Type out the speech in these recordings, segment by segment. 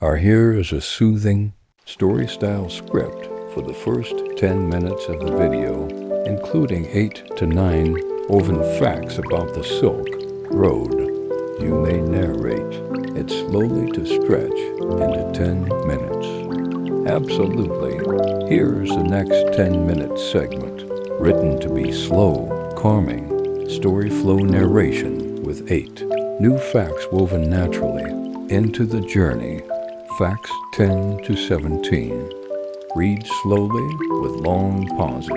Our here is a soothing, story-style script for the first 10 minutes of the video, including 8 to 9 woven facts about the Silk Road. You may narrate it slowly to stretch into 10 minutes. Absolutely. Here's the next 10-minute segment, written to be slow, calming, story flow narration with 8 new facts woven naturally into the journey. Facts 10 to 17. Read slowly with long pauses,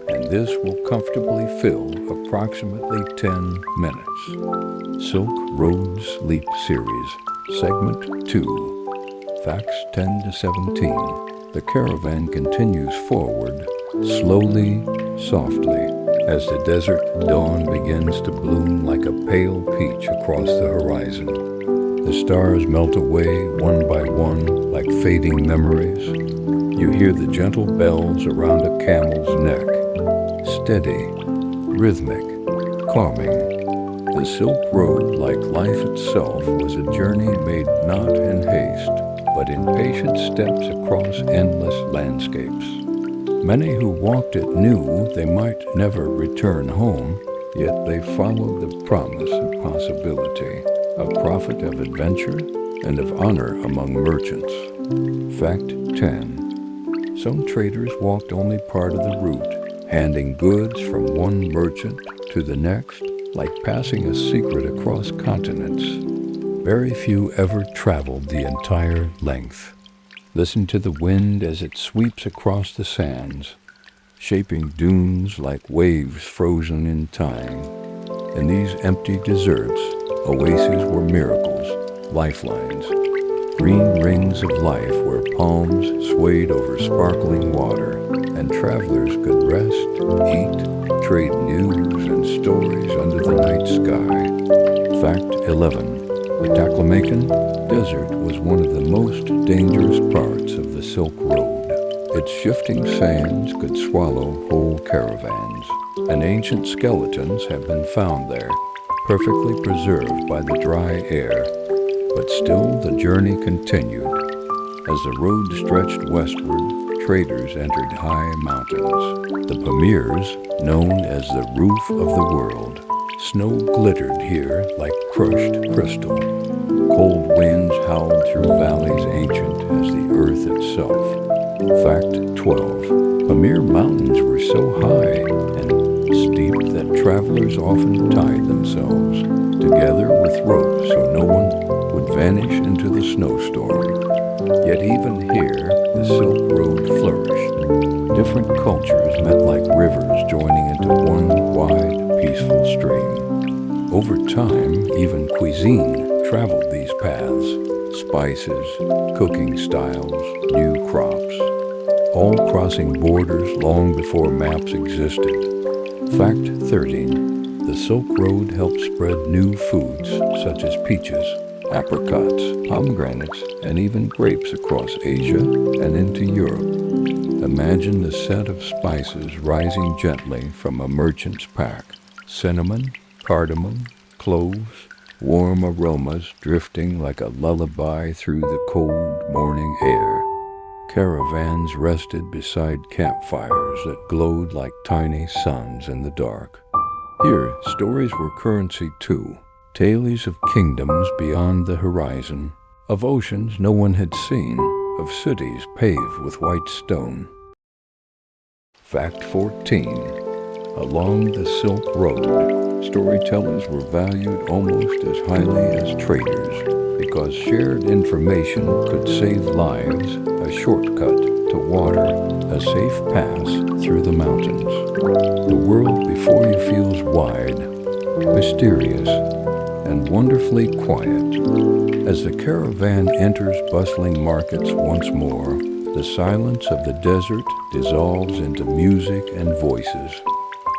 and this will comfortably fill approximately 10 minutes. Silk Road Sleep Series, Segment 2. Facts 10 to 17. The caravan continues forward, slowly, softly, as the desert dawn begins to bloom like a pale peach across the horizon. The stars melt away one by one like fading memories. You hear the gentle bells around a camel's neck, steady, rhythmic, calming. The Silk Road, like life itself, was a journey made not in haste, but in patient steps across endless landscapes. Many who walked it knew they might never return home, yet they followed the promise of possibility, of profit, of adventure, and of honor among merchants. Fact 10. Some traders walked only part of the route, handing goods from one merchant to the next, like passing a secret across continents. Very few ever traveled the entire length. Listen to the wind as it sweeps across the sands, shaping dunes like waves frozen in time. In these empty deserts, oases were miracles, lifelines, green rings of life where palms swayed over sparkling water, and travelers could rest, eat, trade news and stories under the night sky. Fact 11. The Taklamakan Desert was one of the most dangerous parts of the Silk Road. Its shifting sands could swallow whole caravans, and ancient skeletons have been found there, perfectly preserved by the dry air. But still the journey continued. As the road stretched westward, traders entered high mountains. The Pamirs, known as the roof of the world. Snow glittered here like crushed crystal. Cold winds howled through valleys ancient as the earth itself. Fact 12. Pamir mountains were so high and steep that travelers often tied themselves together with ropes so no one would vanish into the snowstorm. Yet even here, the Silk Road flourished. Different cultures met like rivers joining into one wide, peaceful stream. Over time, even cuisine traveled these paths. Spices, cooking styles, new crops, all crossing borders long before maps existed. Fact 13. The Silk Road helped spread new foods such as peaches, apricots, pomegranates, and even grapes across Asia and into Europe. Imagine the scent of spices rising gently from a merchant's pack. Cinnamon, cardamom, cloves, warm aromas drifting like a lullaby through the cold morning air. Caravans rested beside campfires that glowed like tiny suns in the dark. Here, stories were currency too. Tales of kingdoms beyond the horizon, of oceans no one had seen, of cities paved with white stone. Fact 14. Along the Silk Road, storytellers were valued almost as highly as traders because shared information could save lives, a shortcut to water, a safe pass through the mountains. The world before you feels wide, mysterious, and wonderfully quiet. As the caravan enters bustling markets once more, the silence of the desert dissolves into music and voices.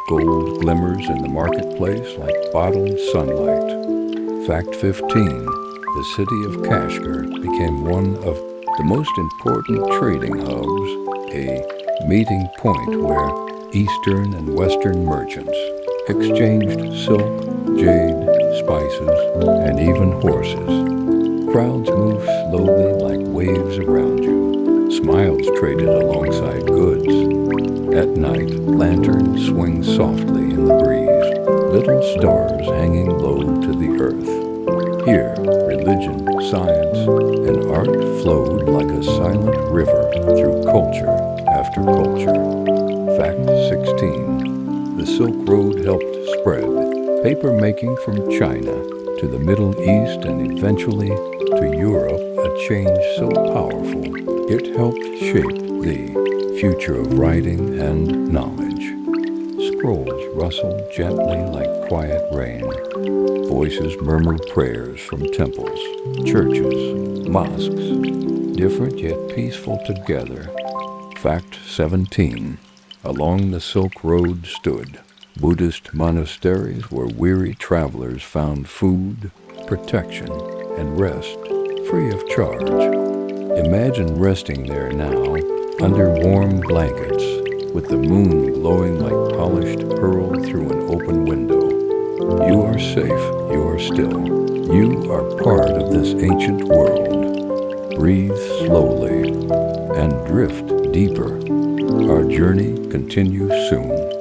Gold glimmers in the marketplace like bottled sunlight. Fact 15. The city of Kashgar became one of the most important trading hubs, a meeting point where Eastern and Western merchants exchanged silk, jade, spices, and even horses. Crowds moved slowly like smiles traded alongside goods. At night, lanterns swing softly in the breeze, little stars hanging low to the earth. Here, religion, science, and art flowed like a silent river through culture after culture. Fact 16. The Silk Road helped spread paper making from China to the Middle East and eventually to Europe, a change so powerful it helped shape the future of writing and knowledge. Scrolls rustled gently like quiet rain. Voices murmured prayers from temples, churches, mosques, different yet peaceful together. Fact 17. Along the Silk Road stood Buddhist monasteries where weary travelers found food, protection, and rest free of charge. Imagine resting there now, under warm blankets, with the moon glowing like polished pearl through an open window. You are safe, you are still. You are part of this ancient world. Breathe slowly and drift deeper. Our journey continues soon.